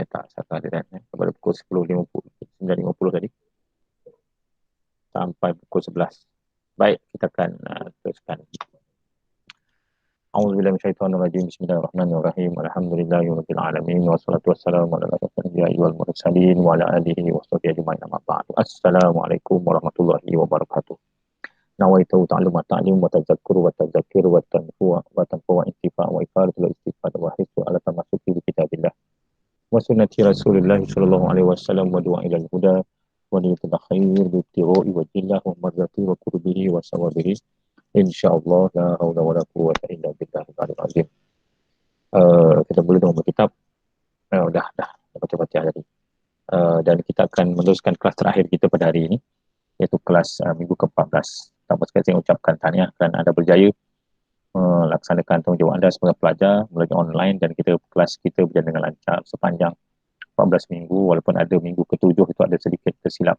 saya tak sah kehadiran daripada pukul 10.50, 9.50 tadi sampai pukul 11. Baik, kita akan teruskan. A'udzubillahi minasyaitonir rajim. Bismillahirrahmanirrahim. Alhamdulillahirabbil alamin wassalatu wassalamu ala asyrofil anbiya'i wal mursalin wa ala alihi washabihi ajma'in amma ba'du. Assalamualaikum warahmatullahi wabarakatuh. Nawaitu ta'alluma ta'lim wa tadzakkuru wa tadzakkir wa tanfu wa intifa wa ifadatul istifad wa hisu ala tamasuki bi kitabillah wa sunnati Rasulillah sallallahu alaihi wasallam wa du'a ilal huda wa niyatul khair bi ibtigha'i wajhillah wa madzati wa qurbihi wa sawabihi insyaallah la haula wala quwwata illa billahil aliyyil azim. Kita boleh tengok kitab. Dah baca-baca tadi. Dan kita akan meneruskan kelas terakhir kita pada hari ini, iaitu kelas minggu ke-14. Pertama sekali saya ucapkan tahniah kerana anda berjaya melaksanakan tanggungjawab anda sebagai pelajar melalui online, dan kelas kita berjalan dengan lancar sepanjang 14 minggu, walaupun ada minggu ke-7 itu ada sedikit tersilap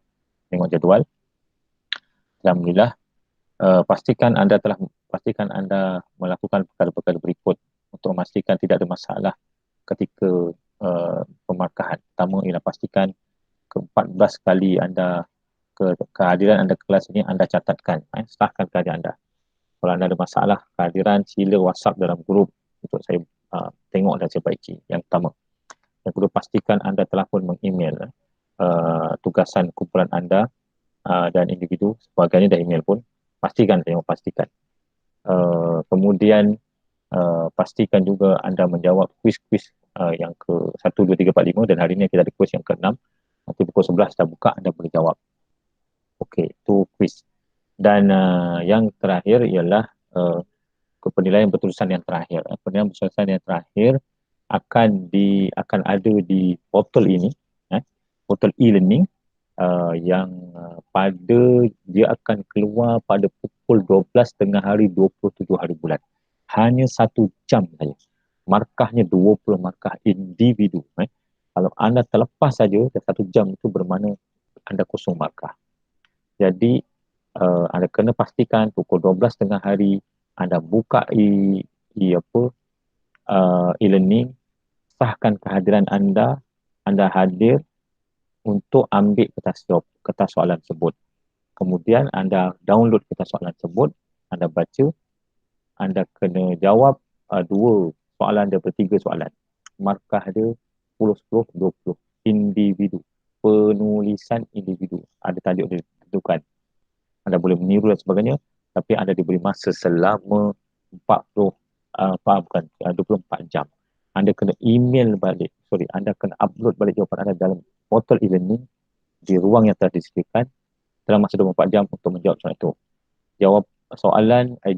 tengok jadual. Alhamdulillah. Pastikan anda melakukan perkara-perkara berikut untuk memastikan tidak ada masalah ketika pemarkahan. Pertama ialah pastikan ke-14 kali anda kehadiran anda ke kelas ini anda catatkan, sahkan kehadiran anda. Kalau anda ada masalah kehadiran, sila WhatsApp dalam grup untuk saya tengok dan saya baiki. Yang pertama. Yang kedua, pastikan anda telah pun meng-email tugasan kumpulan anda dan individu, sebagainya dah email pun. Pastikan. Kemudian pastikan juga anda menjawab kuis-kuis yang ke-1, 2, 3, 4, 5, dan hari ini kita ada kuis yang ke-6. Nanti pukul 11 dah buka, anda boleh jawab. Okey, itu kuis. Dan yang terakhir ialah penilaian berterusan yang terakhir. Penilaian berterusan yang terakhir akan ada di portal ini, portal e-learning, yang dia akan keluar pada pukul 12 tengah hari 27 hari bulan. Hanya 1 jam saja. Markahnya 20 markah individu. Kalau anda terlepas saja 1 jam, itu bermakna anda kosong markah. Jadi anda kena pastikan pukul 12 tengah hari anda buka e-learning, sahkan kehadiran anda hadir untuk ambil kertas soalan tersebut. Kemudian anda download kertas soalan tersebut, anda baca, anda kena jawab 2 soalan daripada 3 soalan. Markah dia 10, 10, 20. Individu. Penulisan individu. Ada tajuk dia ditentukan. Anda boleh meniru dan sebagainya, tapi anda diberi masa selama 24 jam. Anda kena anda kena upload balik jawapan anda dalam portal e-learning di ruang yang telah disediakan dalam masa 24 jam untuk menjawab soalan itu.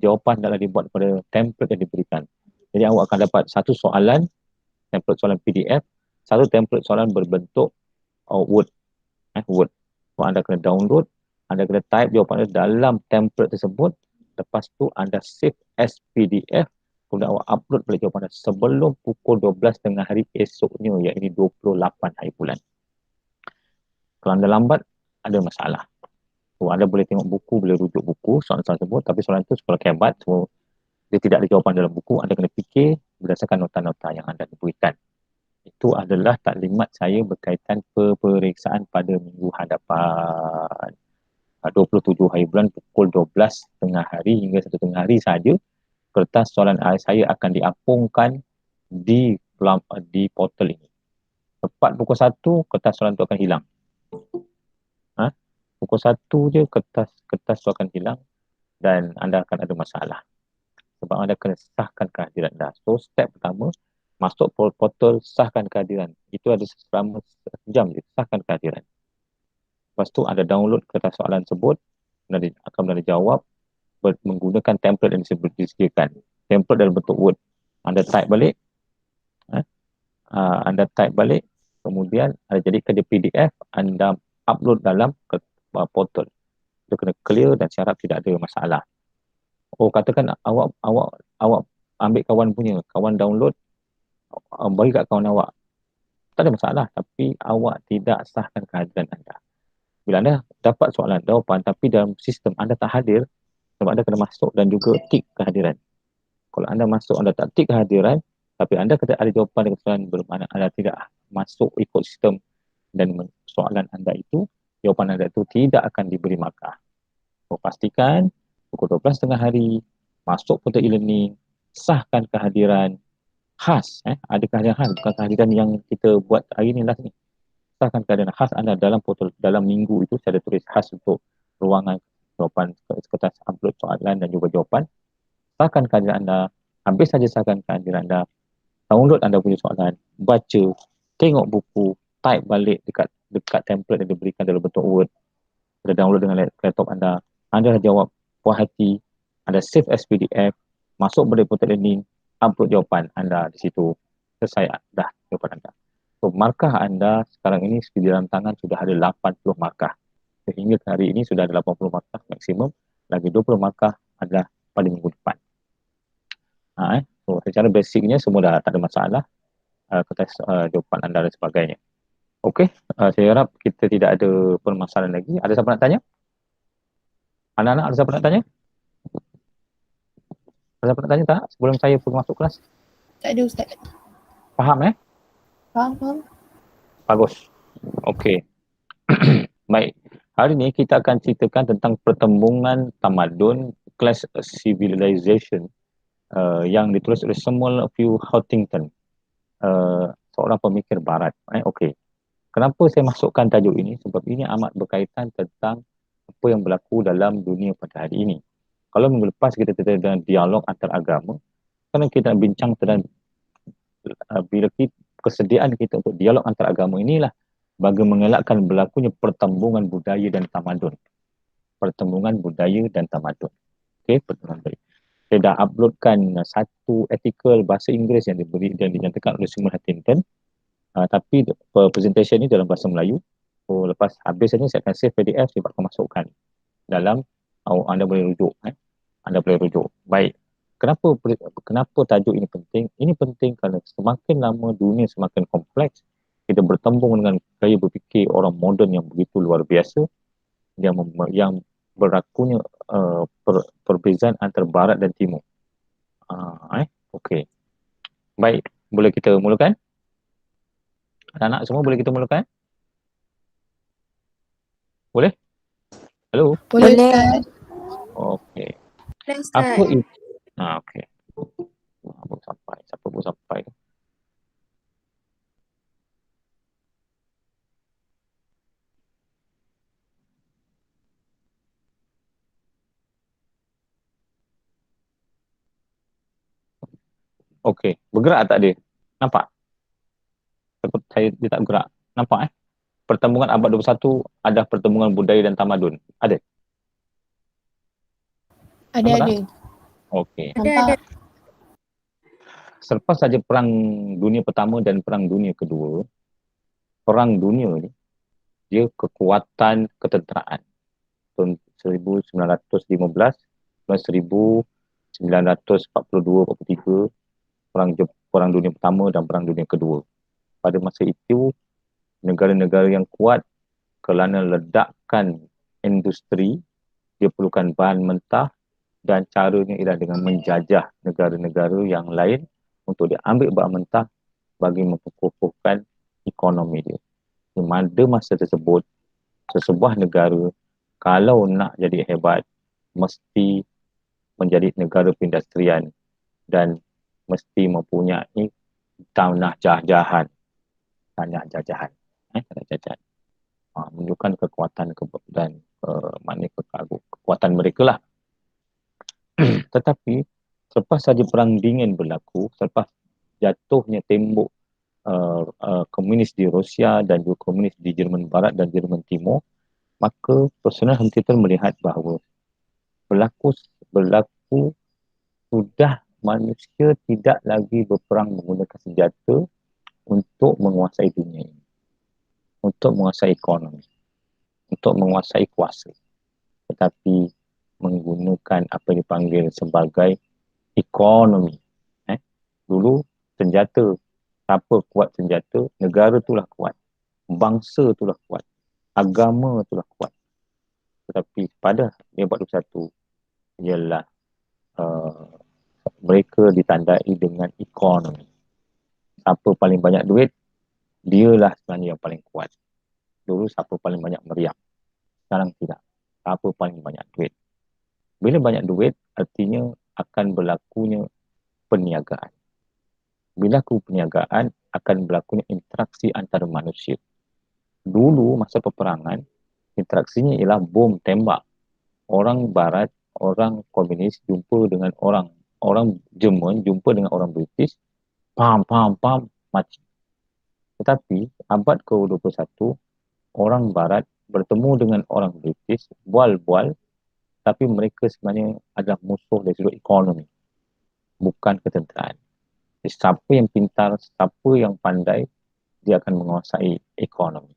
Jawapan adalah dibuat pada template yang diberikan. Jadi awak akan dapat satu soalan, template soalan PDF, satu template soalan berbentuk Word. Word. Anda kena download, anda kena type jawapan anda dalam template tersebut. Lepas tu anda save as PDF, kemudian awak upload balik jawapan anda sebelum pukul 12 tengah hari esoknya, iaitu 28 hari bulan. Kalau anda lambat, ada masalah. Anda boleh tengok buku, boleh rujuk buku soalan-soalan tersebut, tapi soalan itu sekolah kebat, so dia tidak ada jawapan dalam buku. Anda kena fikir berdasarkan nota-nota yang anda diberikan. Itu adalah taklimat saya berkaitan peperiksaan pada minggu hadapan. 27 hari bulan pukul 12 tengah hari hingga 1 tengah hari saja, kertas soalan saya akan diapungkan di portal ini. Tepat pukul 1, kertas soalan itu akan hilang. Pukul 1 je kertas tu akan hilang dan anda akan ada masalah. Sebab anda kena sahkan kehadiran anda. So, step pertama, masuk portal, sahkan kehadiran. Itu ada selama 1 jam je, sahkan kehadiran. Lepas tu anda download kertas soalan tersebut, akan anda jawab menggunakan template yang disediakan. Template dalam bentuk Word. Anda type balik, kemudian anda jadikan dia PDF, anda upload dalam portal. Itu kena clear dan saya harap tidak ada masalah. Katakan awak ambil kawan download, bagi kat kawan awak. Tak ada masalah, tapi awak tidak sahkan kehadiran anda. Bila anda dapat soalan jawapan tapi dalam sistem anda tak hadir, sebab anda kena masuk dan juga tik kehadiran. Kalau anda masuk, anda tak tik kehadiran, tapi anda kata ada jawapan dengan soalan, bermakna anda tidak masuk ikut sistem dan soalan anda itu, jawapan anda itu tidak akan diberi markah. So, pastikan pukul 12 tengah hari, masuk portal e-learning, sahkan kehadiran khas. Ada kehadiran khas, bukan kehadiran yang kita buat hari ni lah ni. Sahkan kehadiran khas anda dalam portal, dalam minggu itu saya ada tulis khas untuk ruangan jawapan kertas upload soalan dan juga jawapan. Sahkan kehadiran anda, habis saja sahkan kehadiran anda, download anda punya soalan, baca, tengok buku, type balik dekat dekat template yang diberikan dalam bentuk Word, anda download dengan laptop anda dah jawab puas hati, anda save as PDF, masuk balik portal learning, upload jawapan anda di situ, selesai dah jawapan anda. So, markah anda sekarang ini di dalam tangan sudah ada 80 markah. Sehingga hari ini sudah ada 80 markah maksimum, lagi 20 markah adalah pada minggu depan. So, secara basicnya semua dah tak ada masalah, kertas jawapan anda dan sebagainya. Okey, saya harap kita tidak ada permasalahan lagi. Ada siapa nak tanya? Anak-anak ada siapa nak tanya? Ada siapa nak tanya tak sebelum saya pun masuk kelas? Tak ada Ustaz. Faham Faham. Bagus. Okey. Baik. Hari ini kita akan ceritakan tentang pertembungan tamadun, Clash Civilization, yang ditulis oleh Samuel F. Huntington, seorang pemikir barat. Okey. Kenapa saya masukkan tajuk ini? Sebab ini amat berkaitan tentang apa yang berlaku dalam dunia pada hari ini. Kalau minggu lepas kita tentang dialog antaragama, kerana kita bincang tentang bila kesediaan kita untuk dialog antaragama inilah bagi mengelakkan berlakunya pertembungan budaya dan tamadun. Pertembungan budaya dan tamadun. Okey, pertembungan budaya. Saya dah uploadkan satu artikel bahasa Inggeris yang diberi dan dinyatakan oleh Samuel Huntington. Tapi presentation ni dalam bahasa Melayu. So, lepas habis ini saya akan save PDF, saya akan masukkan dalam, anda boleh rujuk. Anda boleh rujuk. Baik. Kenapa tajuk ini penting? Ini penting kerana semakin lama dunia semakin kompleks, kita bertembung dengan gaya berfikir orang moden yang begitu luar biasa, yang berlakunya perbezaan antara barat dan timur. Okey. Baik, boleh kita mulakan? Anak-anak semua boleh kita mulakan? Boleh? Halo? Boleh Ustaz. Okey. Boleh Ustaz. Apa itu? Okey. Siapa pun sampai. Okey, bergerak tak dia? Nampak? Dia tak bergerak. Nampak Pertembungan abad 21 ada pertembungan budaya dan tamadun. Ada? Ada. Okey. Nampak. Selepas saja Perang Dunia Pertama dan Perang Dunia Kedua, Perang Dunia ni, dia kekuatan ketenteraan. Tahun 1915, tahun 1942-43, Perang Dunia Pertama dan Perang Dunia Kedua. Pada masa itu, negara-negara yang kuat kerana ledakan industri, dia perlukan bahan mentah dan caranya ialah dengan menjajah negara-negara yang lain untuk dia ambil bahan mentah bagi mengukuhkan ekonomi dia. Pada masa tersebut, sesebuah negara kalau nak jadi hebat, mesti menjadi negara perindustrian dan mesti mempunyai tanah jajahan. Tanah jajahan. Menunjukkan kekuatan dan kekuatan mereka lah. Tetapi selepas saja Perang Dingin berlaku, selepas jatuhnya tembok komunis di Rusia dan juga komunis di Jerman Barat dan Jerman Timur, maka Personal Huntington melihat bahawa berlaku sudah manusia tidak lagi berperang menggunakan senjata untuk menguasai dunia ini, untuk menguasai ekonomi, untuk menguasai kuasa, tetapi menggunakan apa yang dipanggil sebagai ekonomi. Dulu senjata, siapa kuat senjata, negara itulah kuat, bangsa itulah kuat, agama itulah kuat. Tetapi pada abad 21 ialah mereka ditandai dengan ekonomi. Siapa paling banyak duit, Dialah sebenarnya yang paling kuat. Dulu siapa paling banyak meriam, sekarang tidak. Siapa paling banyak duit. Bila banyak duit, artinya akan berlakunya perniagaan. Bila berlaku perniagaan, akan berlakunya interaksi antara manusia. Dulu, masa peperangan, interaksinya ialah bom tembak. Orang Barat, orang komunis jumpa dengan orang Jerman jumpa dengan orang British, pam, pam, pam, mati. Tetapi, abad ke-21, orang Barat bertemu dengan orang British, bual-bual, tapi mereka sebenarnya adalah musuh dari sudut ekonomi, bukan ketenteraan. Jadi, siapa yang pintar, siapa yang pandai, dia akan menguasai ekonomi.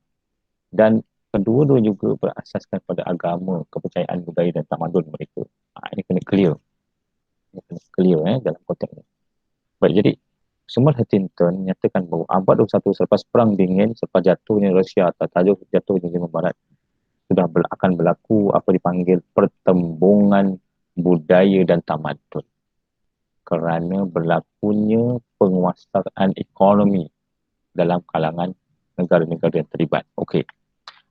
Dan kedua-dua juga berasaskan pada agama, kepercayaan budaya dan tamadun mereka. Ini kena clear. Ini kena clear dalam konteks ini. Baik, jadi Samuel Huntington menyatakan bahawa abad 21 selepas Perang Dingin, selepas jatuhnya Rusia atau jatuhnya Jerman Barat, sudah akan berlaku apa dipanggil pertembungan budaya dan tamadun. Kerana berlakunya penguasaan ekonomi dalam kalangan negara-negara yang terlibat. Okey.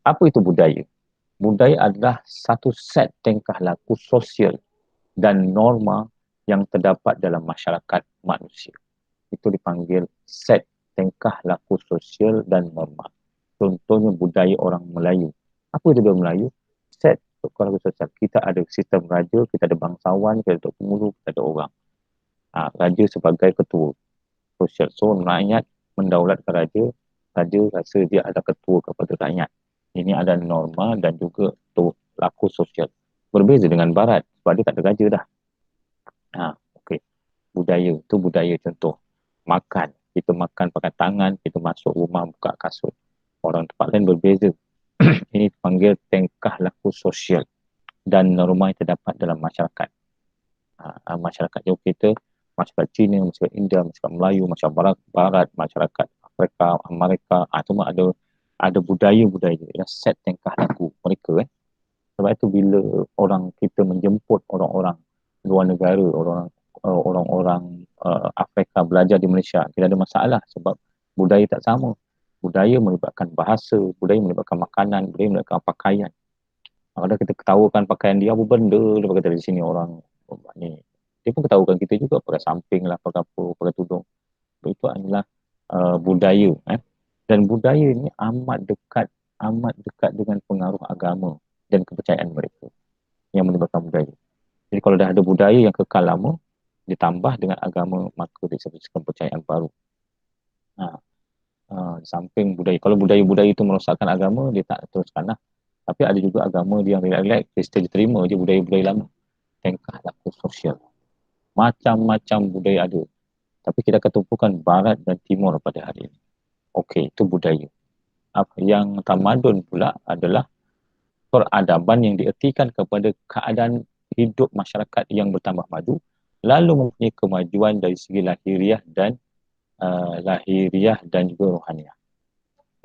Apa itu budaya? Budaya adalah satu set tingkah laku sosial dan norma yang terdapat dalam masyarakat manusia. Itu dipanggil set tingkah laku sosial dan norma. Contohnya budaya orang Melayu. Apa itu budaya Melayu? Set tingkah laku sosial. Kita ada sistem raja, kita ada bangsawan, kita ada pengulu, kita ada orang. Raja sebagai ketua sosial. So, rakyat mendaulatkan raja, raja rasa dia ada ketua kepada rakyat. Ini ada norma dan juga laku sosial. Berbeza dengan Barat, sebab dia tak ada raja dah. Okey. Budaya, itu budaya contoh. Makan, kita makan pakai tangan, kita masuk rumah buka kasut. Orang tempat lain berbeza. Ini dipanggil tingkah laku sosial dan norma yang terdapat dalam masyarakat. Masyarakat jauh kita, masyarakat Cina, masyarakat India, masyarakat Melayu, masyarakat Barat, masyarakat Afrika, Amerika, semua ada budaya-budaya, set tingkah laku mereka. Sebab itu bila orang kita menjemput orang-orang luar negara, orang-orang Afrika belajar di Malaysia, tidak ada masalah sebab budaya tak sama. Budaya melibatkan bahasa, budaya melibatkan makanan, budaya melibatkan pakaian. Kadang kita ketawakan pakaian dia, apa benda dia pakai dari sini orang ni. Dia pun ketawakan kita juga pakai samping lah, pakai apa, pakai tudung. Itu adalah budaya. Dan budaya ni amat dekat dengan pengaruh agama dan kepercayaan mereka yang melibatkan budaya. Jadi kalau dah ada budaya yang kekal lama, ditambah dengan agama, maka disebutkan kepercayaan baru. Di samping budaya, kalau budaya-budaya itu merosakkan agama, dia tak teruskan lah. Tapi ada juga agama dia yang relax, Kristen diterima je budaya-budaya lama. Tingkah laku sosial. Macam-macam budaya ada. Tapi kita akan tumpukan Barat dan Timur pada hari ini. Okey, itu budaya. Yang tamadun pula adalah peradaban yang diertikan kepada keadaan hidup masyarakat yang bertambah maju, lalu mempunyai kemajuan dari segi lahiriah dan juga rohaniah.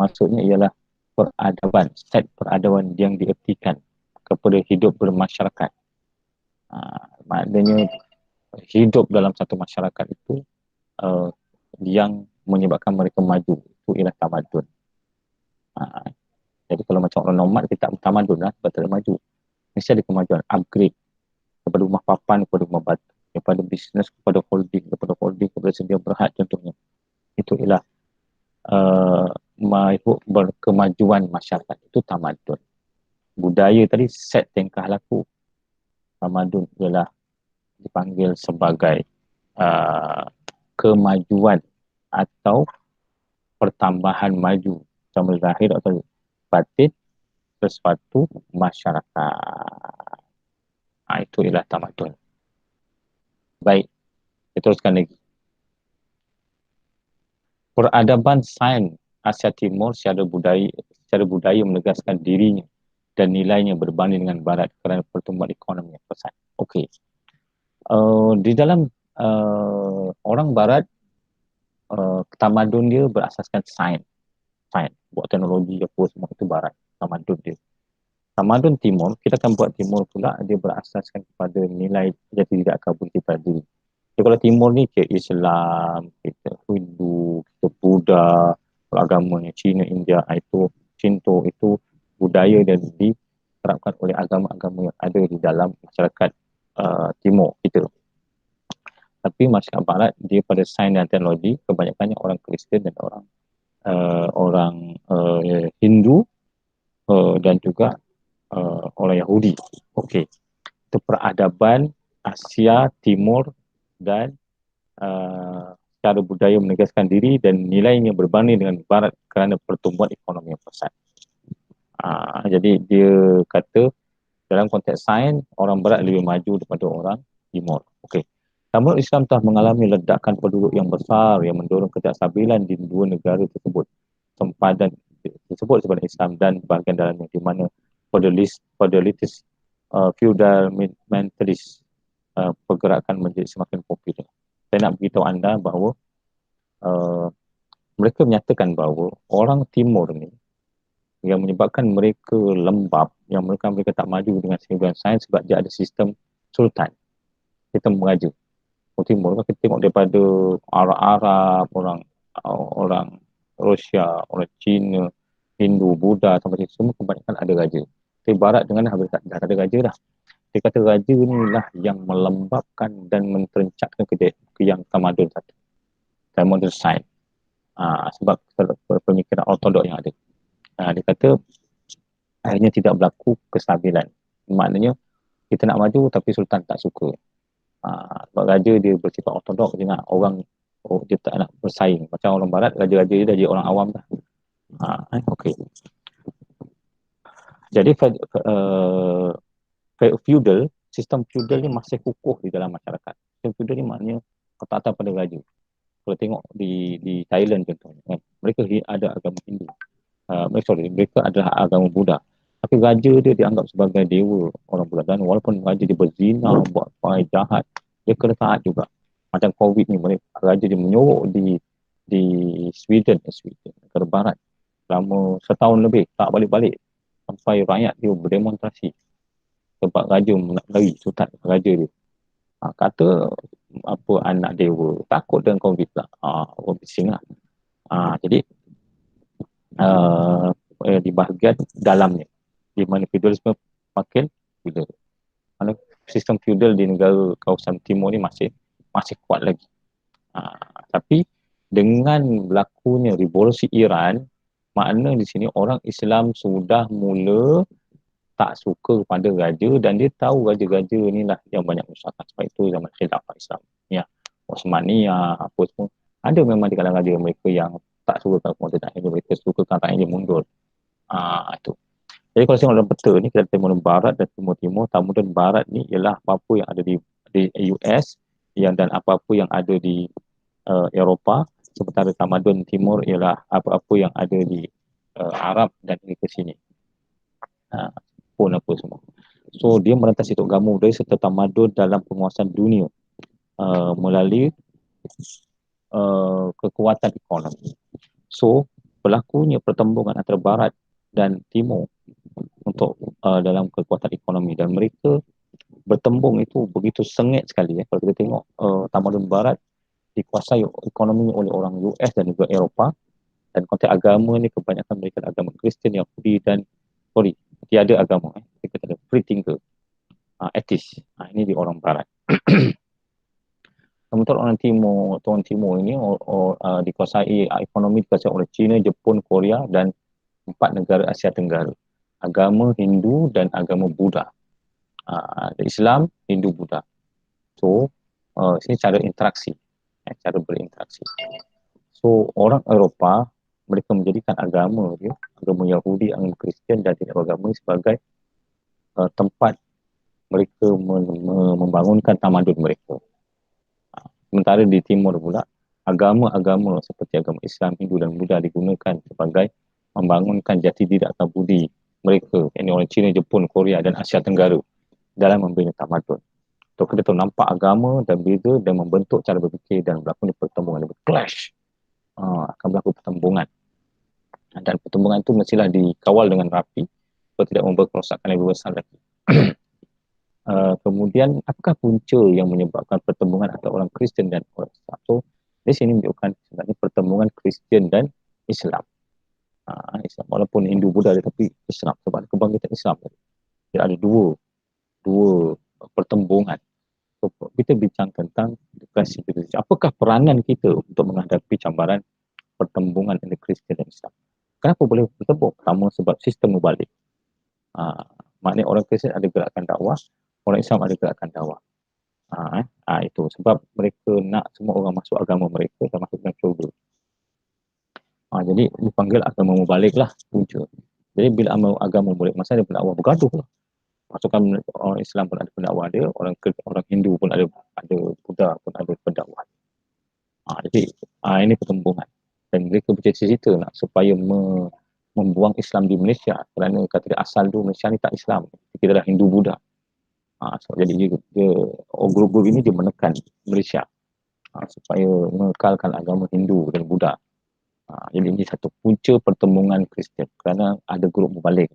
Maksudnya ialah peradaban, set peradaban yang diertikan kepada hidup bermasyarakat. Maknanya hidup dalam satu masyarakat itu yang menyebabkan mereka maju, itu ialah tamadun. Jadi kalau macam orang nomad, kita tak tamadun lah sebab tak maju. Mesti ada kemajuan, upgrade daripada rumah papan kepada rumah batu, daripada bisnes kepada holding, daripada holding kepada sedia berhad contohnya. Itu ialah berkemajuan masyarakat, itu tamadun. Budaya tadi set tingkah laku. Tamadun ialah dipanggil sebagai kemajuan atau pertambahan maju sama zahir atau batin sesuatu masyarakat. Itu ialah tamadun. Baik, kita teruskan lagi. Peradaban sains Asia Timur secara budaya menegaskan dirinya dan nilainya berbanding dengan Barat kerana pertumbuhan ekonomi yang pesat. Okey. Di dalam orang Barat, tamadun dia berasaskan sains, buat teknologi apa semua itu Barat, tamadun dia. Tamadun Timur, kita akan buat Timur pula, dia berasaskan kepada nilai jati diri akal budi pada diri. Jadi kalau Timur ni kita Islam, kita Hindu, kita Buddha, Kalau agamanya Cina, India, itu Shinto, itu budaya dan diterapkan oleh agama-agama yang ada di dalam masyarakat timur kita. Tapi masyarakat barat dia pada sains dan teknologi kebanyakannya orang Kristian dan orang Hindu dan juga orang Yahudi. Okey. Itu peradaban Asia Timur dan cara budaya menegaskan diri dan nilainya berbanding dengan barat kerana pertumbuhan ekonomi yang pesat. Jadi dia kata dalam konteks sains orang barat lebih maju daripada orang timur. Okey. Namun Islam telah mengalami ledakan penduduk yang besar yang mendorong ketidakstabilan di dua negara tersebut. Sempadan disebut sebagai Islam dan bahagian dalamnya di mana feudalitis feudal mentalist pergerakan menjadi semakin popular. Saya nak beritahu anda bahawa mereka menyatakan bahawa orang timur ni yang menyebabkan mereka lembab, yang mereka tak maju dengan kemajuan sains sebab dia ada sistem sultan, sistem raja. Orang timur kan kita tengok daripada Arab, orang Rusia, orang Cina, Hindu, Buddha sampai semua kebanyakan ada raja. Tapi barat dengan dah ada raja dah. Dia kata raja ni lah yang melembabkan dan menterencatkan ke yang tamadun satu. Tamadun sains. Sebab pemikiran ortodok yang ada. Dia kata akhirnya tidak berlaku kestabilan. Maknanya kita nak maju tapi sultan tak suka. Sebab raja dia bersifat ortodok, dia nak orang dia tak nak bersaing. Macam orang barat, raja-raja dia dah jadi orang awam dah. Okey. Jadi feudal, sistem feudal ni masih kukuh di dalam masyarakat. Sistem feudal ni maknanya ketaatan pada raja. Kalau tengok di Thailand contohnya, mereka ada agama Hindu. Mereka adalah agama Buddha. Tapi raja dia dianggap sebagai dewa orang Buddha. Dan walaupun raja dia berzina, buat apa jahat, dia kena taat juga. Macam COVID ni, raja dia menyorok di Sweden, negara barat selama setahun lebih, tak balik-balik. Sampai rakyat dia berdemonstrasi sebab raja nak lari sultan raja dia. Kata apa anak dewa, takut dengan COVID lah. Orang bising lah. Jadi di bahagian dalamnya, di mana feudalisme makin feudal. Mana sistem feudal di negara kawasan timur ni masih kuat lagi. Tapi dengan berlakunya revolusi Iran, makna di sini orang Islam sudah mula tak suka kepada raja dan dia tahu raja-raja ni lah yang banyak menyusahkan. Sebab itu zaman khilafah Islam ya, Osmaniyah apa semua, ada memang di kalangan raja mereka yang tak suka kemerdekaan, mereka suka rakyat dia mundur. Itu. Jadi kalau tengok dalam peta ni, kita tengok barat dan timur-timur. Tamadun barat ni ialah apa-apa yang ada di US dan apa-apa yang ada di Eropah. Sementara tamadun timur ialah apa-apa yang ada di Arab dan ke sini. Pun apa semua. So dia merentas itu agama budaya serta tamadun dalam penguasaan dunia melalui kekuatan ekonomi. So berlakunya pertembungan antara barat dan timur untuk dalam kekuatan ekonomi, dan mereka bertembung itu begitu sengit sekali. Kalau kita tengok tamadun barat dikuasai ekonominya oleh orang US dan juga Eropah, dan konteks agama ni kebanyakan mereka agama Kristian, Yahudi dan tiada agama. Mereka ada free thinker, etis. Ini di orang barat. Sementara orang timur ini dikuasai ekonomi dikuasai oleh China, Jepun, Korea dan 4 negara Asia Tenggara. Agama Hindu dan agama Buddha. Islam, Hindu, Buddha. So, sini cara interaksi. Cara berinteraksi. So, orang Eropah, mereka menjadikan agama Yahudi, agama Kristian dan tidak beragama sebagai tempat mereka membangunkan tamadun mereka. Sementara di timur pula, agama-agama seperti agama Islam, Hindu dan Buddha digunakan sebagai membangunkan jati diri atau budi mereka, ini orang Cina, Jepun, Korea dan Asia Tenggara dalam membina tamadun. So, kita tahu nampak agama dan beza dan membentuk cara berfikir dan berlaku pertembungan, clash. Akan berlaku pertembungan. Dan pertembungan itu mestilah dikawal dengan rapi supaya tidak membuat kerosakan lebih besar lagi. Kemudian apakah punca yang menyebabkan pertembungan antara orang Kristian dan orang Islam? So, di sini menunjukkan sebenarnya pertembungan Kristian dan Islam. Islam. Walaupun Hindu Buddha dia, tapi Islam. Sebab ada kebangkitan Islam. Dia ada dua pertembungan. So, kita bincang tentang edukasi Kristian. Apakah peranan kita untuk menghadapi cabaran pertembungan antara Kristian dan Islam? Kenapa boleh bertembung? Pertama, sebab sistem berbalik. Maknanya orang Kristian ada gerakan dakwah, orang Islam ada gerakan dakwah. Itu sebab mereka nak semua orang masuk agama mereka dan masuk dalam syurga. Jadi dipanggil agama mubalig lah punca. Jadi bila agama mubalig, masa ada pendakwah bergaduh lah. Pasukan orang Islam pun ada pendakwah dia, orang Hindu pun ada Buddha pun ada pendakwah. Jadi ini pertembungan. Dan mereka bercita-cita nak supaya membuang Islam di Malaysia, kerana kata dia asal tu Malaysia ni tak Islam. Kita dah Hindu Buddha. So, jadi grup-grup ini dia menekan Malaysia supaya mengekalkan agama Hindu dan Buddha. Jadi ini satu punca pertembungan Kristian kerana ada grup mubalik.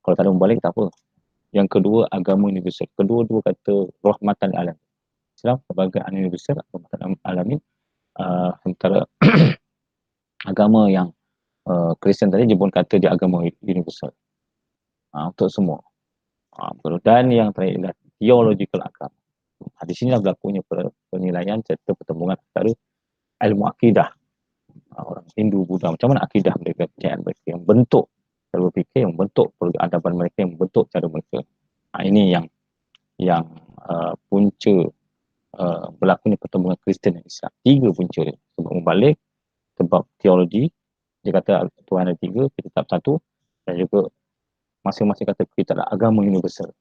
Kalau tak ada mubalik tak apa. Yang kedua, agama universal. Kedua-dua kata rahmatan alam. Islam sebagai universal, rahmatan alamin. Sementara agama yang Kristian tadi dia pun kata dia agama universal. Untuk semua. Dan yang terakhir adalah theological agama. Di sinilah berlakunya penilaian serta pertembungan antara ilmu akidah. Orang Hindu, Buddha, macam mana akidah mereka, kepercayaan mereka, yang bentuk cara berfikir, yang bentuk peradaban mereka, yang bentuk cara mereka. Ini yang punca berlakunya pertembungan Kristian dan Islam. Tiga punca dia. Sebab membalik, sebab teologi, dia kata Tuhan ada tiga, kita tak satu, dan juga masing-masing kata kita adalah agama universal.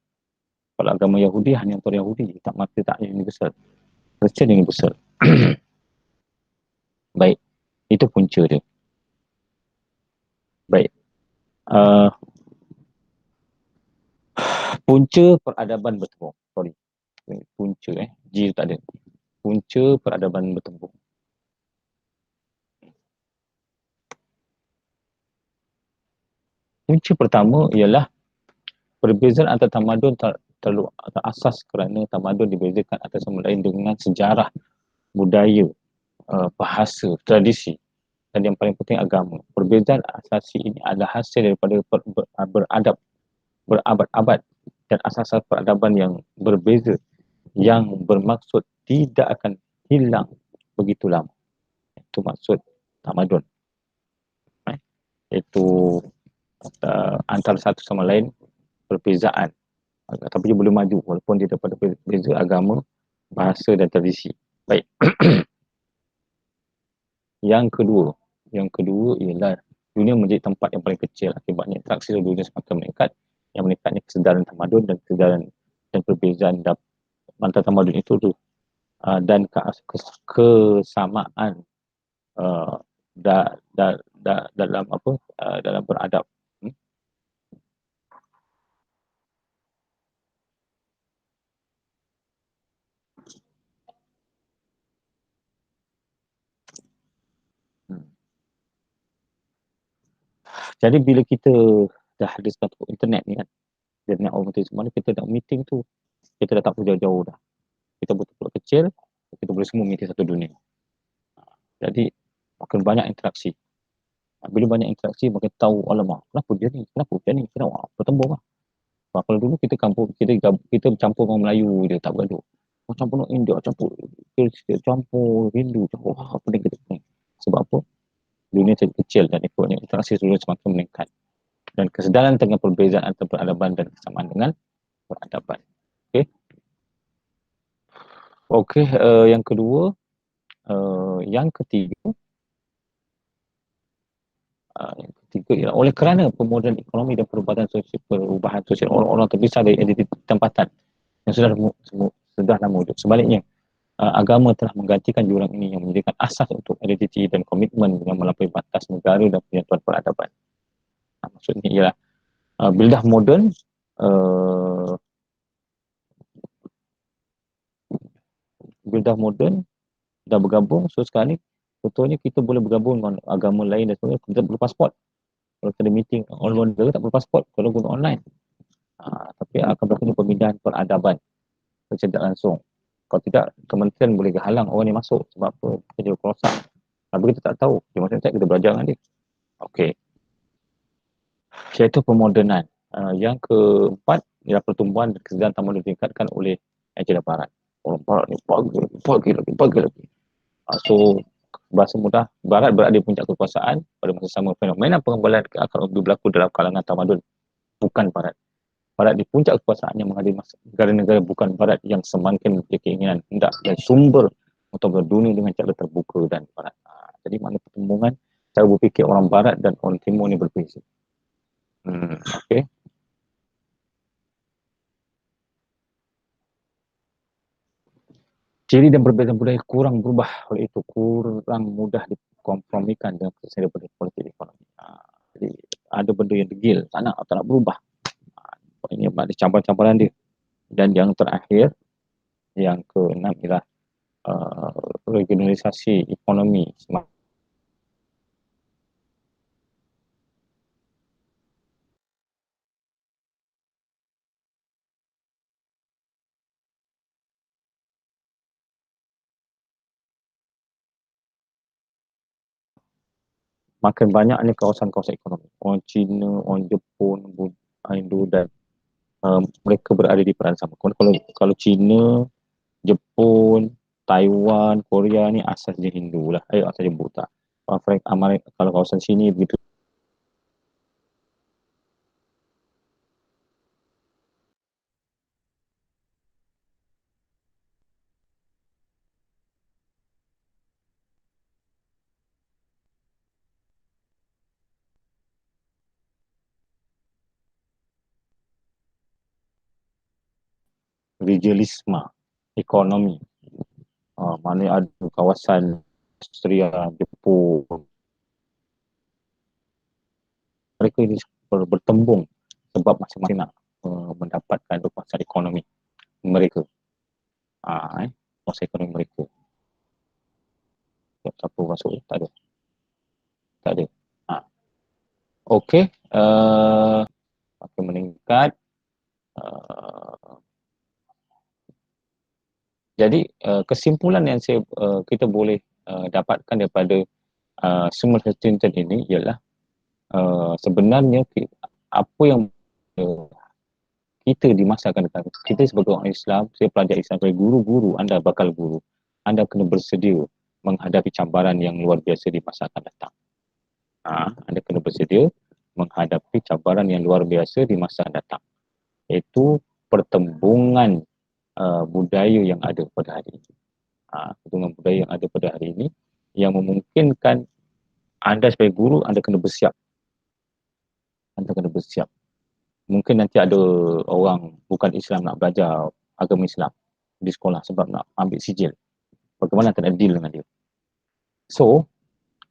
Kalau agama Yahudi hanya untuk Yahudi, tak mati tak universal. Kristian universal. Baik, itu punca dia. Baik. Punca peradaban bertembung. Sorry. Punca G tak ada. Punca peradaban bertembung. Punca pertama ialah perbezaan antara tamadun terasas kerana tamadun dibezakan antara sama lain dengan sejarah, budaya, bahasa, tradisi, dan yang paling penting agama. Perbezaan asasi ini adalah hasil daripada berabad-abad dan asas peradaban yang berbeza yang bermaksud tidak akan hilang begitu lama. Itu maksud tamadun. Itu antara satu sama lain perbezaan, tapi dia boleh maju walaupun dia daripada beza agama, bahasa dan tradisi. Baik. Yang kedua ialah dunia menjadi tempat yang paling kecil akibatnya interaksi dunia semakin meningkat. Yang meningkatnya kesedaran tamadun dan kesedaran dan perbezaan antara tamadun itu tu dan kesamaan dalam dalam beradab. Jadi bila kita dah ada satu internet ni kan, internet orang kata semua ni, kita nak meeting tu, kita dah tak perlu jauh-jauh dah. Kita betul-betul kecil, kita boleh semua meeting satu dunia. Jadi makin banyak interaksi. Bila banyak interaksi, makin tahu, alamak, kenapa dia ni, kenapa bertembung lah. Kalau dulu kita kampung, kita campur orang Melayu dia, tak bergaduh. Campur orang India, campur Hindu, campur apa ni kita ni. Sebab apa? Dunia jadi kecil dan ikutnya interaksi dunia semakin meningkat. Dan kesedaran tentang perbezaan antara peradaban dan kesamaan dengan peradaban. Okey, yang kedua, yang ketiga ialah oleh kerana pemoderan ekonomi dan perubahan sosial orang-orang terpisah dari identiti tempatan yang sudah lama wujud. Sebaliknya, agama telah menggantikan jurang ini yang menjadikan asas untuk identiti dan komitmen yang melampaui batas negara dan penyatuan peradaban. Maksudnya ialah bila dah moden, dah bergabung, so sekarang ni contohnya kita boleh bergabung dengan agama lain dan sebagainya, kita perlu pasport. Kalau kita ada meeting online negara tak perlu pasport kalau guna online. Tapi akan berlaku pemindahan peradaban secara langsung. Kalau tidak, kementerian boleh halang orang ni masuk sebab apa? Kita jadi perosak. Tapi kita tak tahu, dia masuk kita belajar dengan dia. Okey. Iaitu pemodenan. Yang keempat ialah pertumbuhan dan kesejahteraan tamadun ditingkatkan oleh ajaran barat. Orang barat ni pagi lagi. So, bahasa mudah, barat berada di puncak kekuasaan pada masa sama fenomena pengembalaan ke akal umum berlaku dalam kalangan tamadun bukan barat. Barat di puncak kekuasaannya menghadapi negara-negara bukan barat yang semakin memiliki keinginan hendak dan sumber untuk berdunia dengan cara terbuka dan barat. Jadi makna pertemuan cara berfikir orang barat dan orang timur ni berbeza. Okey. Ciri dan perbezaan budaya kurang berubah, oleh itu kurang mudah dikompromikan dengan kesesuaian daripada politik ekonomi. Jadi ada benda yang degil, tak nak berubah. Ini ada campur-campuran dia. Dan yang terakhir, yang keenam ialah regionalisasi ekonomi. Makin banyak ni kawasan-kawasan ekonomi. Orang Cina, orang Jepun, Hindu dan mereka berada di peranan sama. Kalau Cina, Jepun, Taiwan, Korea ni asasnya Hindu lah. Asasnya Buddha. Kalau kawasan sini begitu. Regionalisme, ekonomi. Mana ada kawasan Austria, Jepun. Mereka ini bertembung sebab masing-masing nak mendapatkan kekuasaan ekonomi mereka. Kekuasaan ekonomi mereka. Siapa masuk? Tak ada. Tak ada. Okey. Makin meningkat. Jadi kesimpulan yang kita boleh dapatkan daripada semua cerita ini ialah sebenarnya apa yang kita di masa akan datang, kita sebagai orang Islam, saya pelajar Islam, sebagai guru-guru, anda bakal guru, anda kena bersedia menghadapi cabaran yang luar biasa di masa akan datang. Anda kena bersedia menghadapi cabaran yang luar biasa di masa akan datang, iaitu pertembungan budaya yang ada pada hari ini. Pertembungan budaya yang ada pada hari ini yang memungkinkan anda sebagai guru, anda kena bersiap. Anda kena bersiap. Mungkin nanti ada orang bukan Islam nak belajar agama Islam di sekolah sebab nak ambil sijil. Bagaimana anda nak deal dengan dia? So,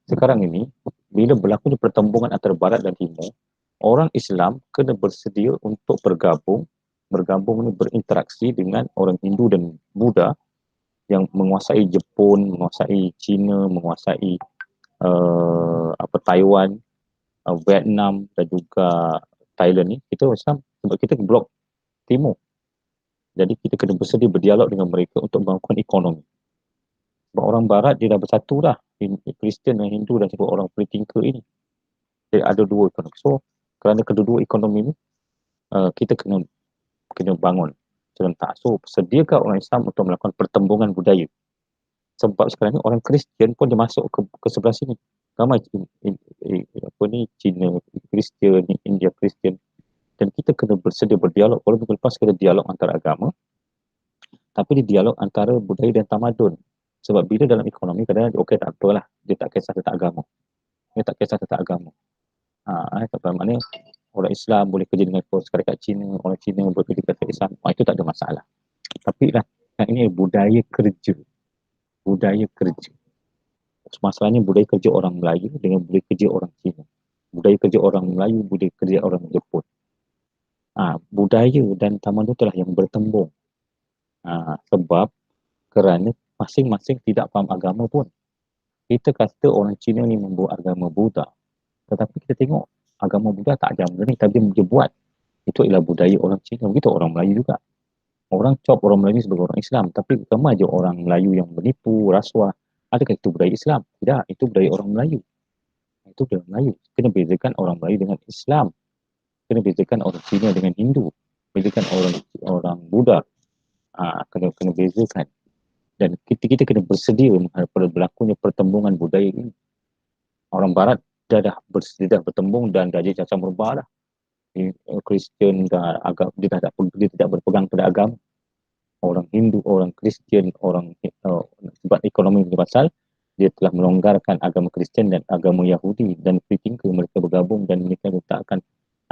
sekarang ini, bila berlaku pertembungan antara Barat dan Timur, orang Islam kena bersedia untuk bergabung ni berinteraksi dengan orang Hindu dan Buddha yang menguasai Jepun, menguasai China, menguasai Taiwan, Vietnam dan juga Thailand ni. Kita Islam sebab kita blok Timur. Jadi kita kena bersedia berdialog dengan mereka untuk membangun ekonomi. Sebab orang Barat dia dah bersatu dah. Kristian dan Hindu dan sebab orang free thinker ini. Jadi ada dua ekonomi. So kerana kedua-dua ekonomi ni kita kena bangun serentak. So sediakan orang Islam untuk melakukan pertembungan budaya. Sebab sekarang ni orang Kristian pun dia masuk ke sebelah sini. Ramai Cina Kristian, India Kristian. Dan kita kena bersedia berdialog. Kalau minggu lepas kita dialog antara agama, tapi dia dialog antara budaya dan tamadun. Sebab bila dalam ekonomi kadang-kadang okey tak apalah, dia tak kisah tentang agama. Dia tak kisah tentang agama. Tak apa, maknanya orang Islam boleh kerja dengan syarikat Cina, orang Cina boleh kerja dengan Islam, itu tak ada masalah. Tapi lah, ini budaya kerja. Budaya kerja. Masalahnya budaya kerja orang Melayu dengan budaya kerja orang Cina. Budaya kerja orang Melayu, budaya kerja orang Jepun. Budaya dan tamadun itulah yang bertembung. Sebab kerana masing-masing tidak faham agama pun. Kita kata orang Cina ni membawa agama Buddha. Tetapi kita tengok agama Buddha tak ajar benda ni, tapi dia buat. Itu adalah budaya orang Cina. Begitu orang Melayu juga. Orang cop orang Melayu sebagai orang Islam. Tapi sama aja orang Melayu yang menipu, rasuah. Adakah itu budaya Islam? Tidak, itu budaya orang Melayu. itu dalam Melayu. Kena bezakan orang Melayu dengan Islam. Kena bezakan orang Cina dengan Hindu. Bezakan orang Buddha. Kena bezakan. Dan kita kena bersedia menghadapi berlakunya pertembungan budaya ini. Orang Barat dah bersedia bertembung dan dah jadi macam berubah dah. Kristian dah agak dia tidak berpegang pada agama. Orang Hindu, orang Kristian, sebab ekonomi ini pasal dia telah melonggarkan agama Kristian dan agama Yahudi dan ke mereka bergabung dan mereka letakkan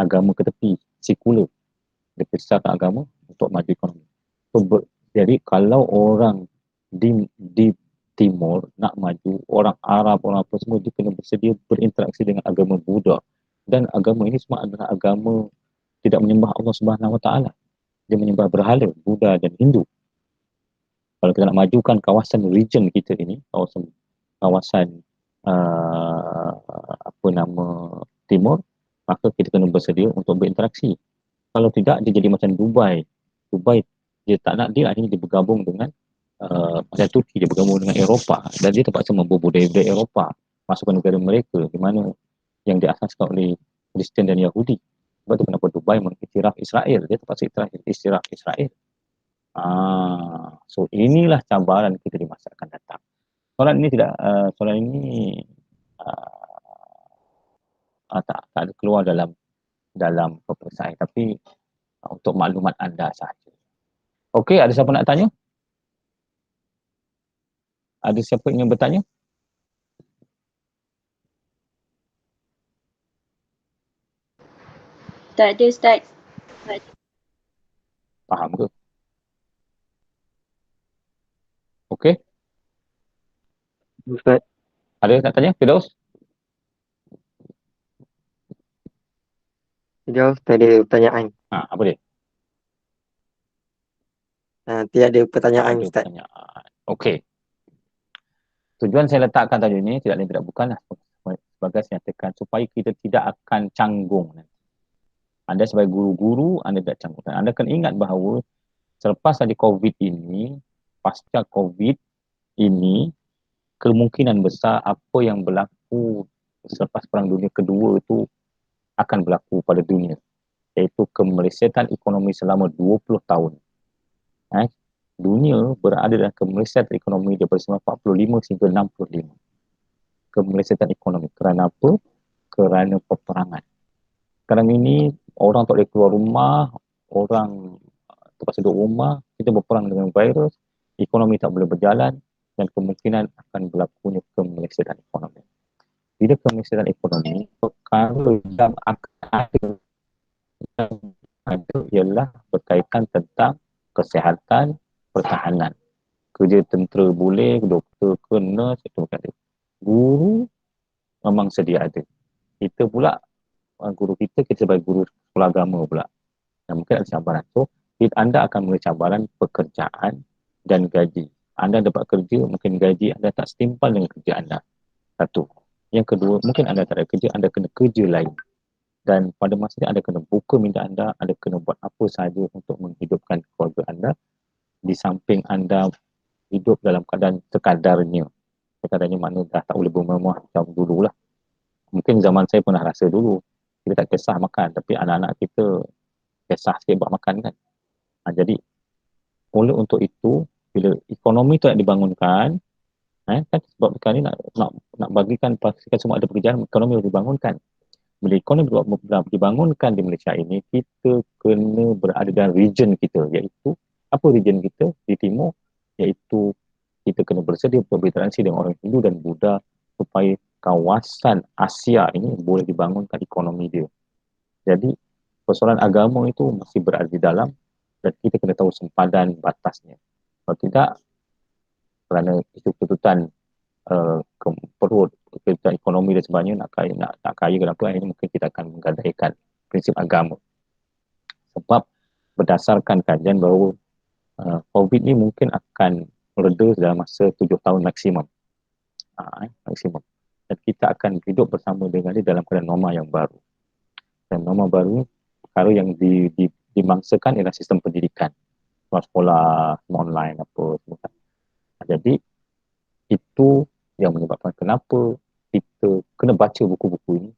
agama ke tepi, sekular. Dia pisahkan agama untuk maju ekonomi. Jadi kalau orang di Timur nak maju, orang Arab, orang apa semua dia kena bersedia berinteraksi dengan agama Buddha. Dan agama ini semua adalah agama tidak menyembah Allah Subhanahu Wa Taala. Dia menyembah berhala, Buddha dan Hindu. Kalau kita nak majukan kawasan region kita ini, kawasan Timur, maka kita kena bersedia untuk berinteraksi. Kalau tidak, dia jadi macam Dubai. Dubai, dia tak nak, dia akhirnya dia bergabung dengan macam Turki, dia bergabung dengan Eropah dan dia terpaksa membawa budaya-budaya Eropah masuk ke negara mereka di mana yang diasaskan oleh Kristian dan Yahudi. Sebab tu kenapa Dubai mengiktiraf Israel, dia terpaksa iktiraf Israel. So inilah cabaran kita di masa akan datang. Soalan ini tak ada keluar dalam peperiksaan, tapi untuk maklumat anda sahaja. Okey, ada siapa nak tanya? Ada siapa ingin bertanya? Tak ada, Ustaz. Faham ke? Okey. Ustaz. Ada nak tanya? Firdaus? Firdaus, ada pertanyaan. Apa dia? Tiada pertanyaan, Ustaz. Okey. Tujuan saya letakkan tadi ini tidak lain tidak bukanlah sebagai saya nyatakan supaya kita tidak akan canggung. Anda sebagai guru-guru, anda tidak canggung. Dan anda kena ingat bahawa selepas tadi COVID ini, pasca COVID ini, kemungkinan besar apa yang berlaku selepas Perang Dunia Kedua itu akan berlaku pada dunia. Iaitu kemelesetan ekonomi selama 20 tahun. Dunia berada dalam kemelesetan ekonomi daripada 1945 sehingga 65. Kemelesetan ekonomi. Kerana apa? Kerana peperangan. Sekarang ini orang tak boleh keluar rumah, orang terpaksa duduk rumah, kita berperang dengan virus, ekonomi tak boleh berjalan dan kemungkinan akan berlakunya kemelesetan ekonomi. Bila kemelesetan ekonomi, perkara yang akan ada ialah berkaitan tentang kesihatan, pertahanan. Kerja tentera boleh, doktor ke, nurse, itu bukan ada. Guru memang sedia ada. Kita pula, guru kita sebagai guru sekolah agama pula. Dan mungkin ada cabaran. So, anda akan mulai cabaran pekerjaan dan gaji. Anda dapat kerja, mungkin gaji anda tak setimpal dengan kerja anda. Satu. Yang kedua, mungkin anda tak ada kerja, anda kena kerja lain. Dan pada masa ini anda kena buka minda anda kena buat apa sahaja untuk menghidupkan keluarga anda di samping anda hidup dalam keadaan sekadarnya. Sekadarnya makna dah tak boleh bermemah macam dulu lah. Mungkin zaman saya pernah rasa dulu, kita tak kisah makan, tapi anak-anak kita kisah sikit buat makan kan. Jadi, oleh untuk itu, bila ekonomi tu nak dibangunkan, kan sebab sekarang ni nak bagikan, pastikan semua ada pekerjaan, ekonomi harus dibangunkan. Bila ekonomi dibangunkan di Malaysia ini, kita kena berada dalam region kita, iaitu apa region kita di timur, iaitu kita kena bersedia untuk berinteraksi dengan orang Hindu dan Buddha supaya kawasan Asia ini boleh dibangunkan ekonomi dia. Jadi persoalan agama itu masih berada di dalam dan kita kena tahu sempadan batasnya. Kalau tidak, kerana isu tuntutan perut, tuntutan ekonomi dan sebagainya, nak kaya kenapa, akhirnya mungkin kita akan menggadaikan prinsip agama. Sebab berdasarkan kajian bahawa COVID ni mungkin akan mereda dalam masa 7 tahun maksimum. Maksimum. Dan kita akan hidup bersama dengan dia dalam keadaan norma yang baru. Dan norma baru, perkara yang dimangsakan ialah sistem pendidikan. Sekolah online apa semua. Jadi itu yang menyebabkan kenapa kita kena baca buku-buku ini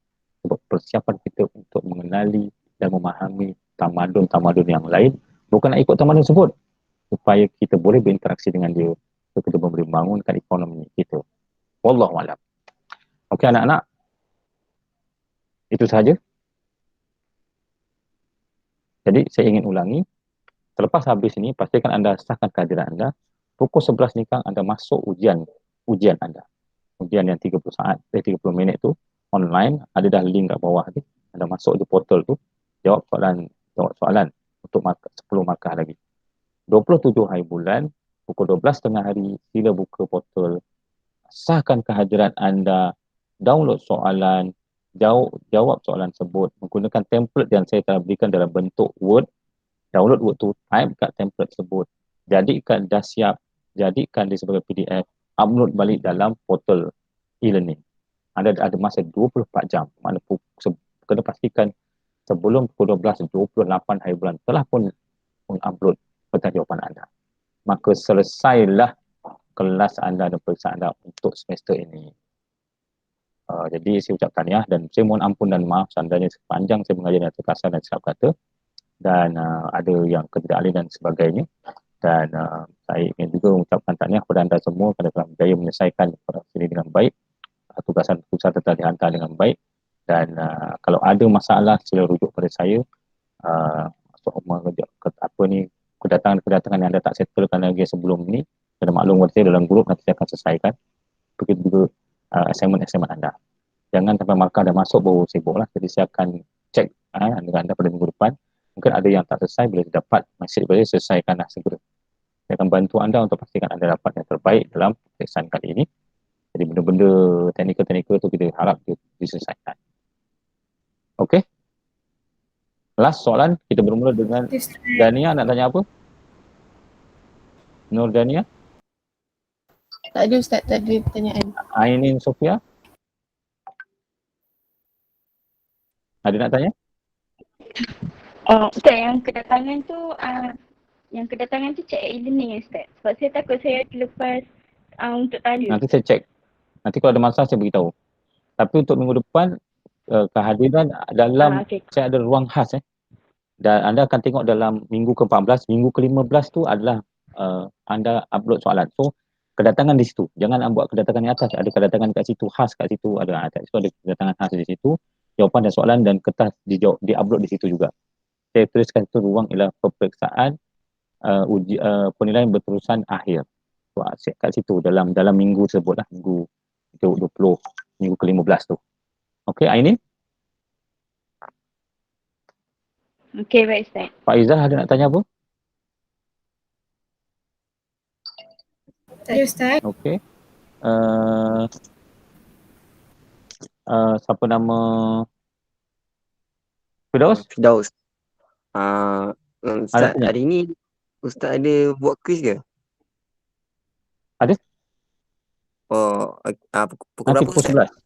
sebab persiapan kita untuk mengenali dan memahami tamadun-tamadun yang lain, bukan nak ikut tamadun tersebut, supaya kita boleh berinteraksi dengan dia, supaya kita boleh membangunkan ekonomi kita. Wallahualam. Okey anak-anak, itu sahaja. Jadi saya ingin ulangi, selepas habis ini pastikan anda sahkan kehadiran anda. Pukul 11 ni kan anda masuk ujian anda. Ujian yang 30 minit tu online, ada dah link kat bawah tu. Anda masuk di portal tu, jawab soalan untuk 10 markah lagi. 27 hari bulan, pukul 12 tengah hari, sila buka portal, sahkan kehadiran anda, download soalan, jawab soalan tersebut menggunakan template yang saya telah berikan dalam bentuk Word. Download Word tu, type kat template tersebut, jadikan dah siap, jadikan dia sebagai PDF, upload balik dalam portal e-learning. Anda ada masa 24 jam. Mana kena pastikan sebelum pukul 12, 28 hari bulan telah pun upload pertanyaan jawapan anda. Maka selesailah kelas anda dan peperiksaan anda untuk semester ini. Jadi saya ucap tahniah dan saya mohon ampun dan maaf seandainya sepanjang saya mengajar dengan terkasar dan silap kata dan ada yang ketidakahlian dan sebagainya. Dan saya ingin juga mengucapkan tahniah kepada anda semua kerana telah berjaya menyelesaikan perkara ini dengan baik. Tugasan-tugasan telah dihantar dengan baik. Dan kalau ada masalah sila rujuk pada saya. Kedatangan yang anda tak settlekan lagi sebelum ini, kena maklum kepada saya dalam grup, nanti saya akan selesaikan. Begitu juga assignment anda. Jangan sampai markah dah masuk baru sibuk lah. Jadi saya akan cek dengan anda pada minggu depan. Mungkin ada yang tak selesai, bila dapat mesej boleh selesaikanlah segera. Saya akan bantu anda untuk pastikan anda dapat yang terbaik dalam peperiksaan kali ini. Jadi benda-benda teknikal-teknikal tu kita harap diselesaikan. Okey? Last soalan, kita bermula dengan Dania. Nak tanya apa? Nur Dania? Tak ada Ustaz, tak ada pertanyaan. Ainin Sofia? Ada nak tanya? Ustaz, yang kedatangan tu cek e-learning Ustaz. Sebab saya takut saya terlepas untuk tanya. Nanti saya cek. Nanti kalau ada masalah saya beritahu. Tapi untuk minggu depan, kehadiran dalam, Okay. saya ada ruang khas. Dan anda akan tengok dalam minggu ke-14, minggu ke-15 tu adalah anda upload soalan. So, kedatangan di situ. Jangan buat kedatangan di atas. Ada kedatangan kat situ, khas kat situ. Ada kedatangan khas di situ. Jawapan dan soalan dan kertas di-upload di situ juga. Saya tuliskan itu ruang ialah peperiksaan penilaian berterusan akhir. So, kat situ dalam minggu tersebut lah. Minggu 20, minggu ke-15 tu. Okey, Ainin? Okey, baik Ustaz. Pak Izzah ada nak tanya apa? Tak ada Ustaz. Okey. Siapa nama? Firdaus? Firdaus. Ustaz, tanya? hari ni Ustaz ada buat quiz ke? Ada. Pukul Nanti berapa pukul Ustaz? 11.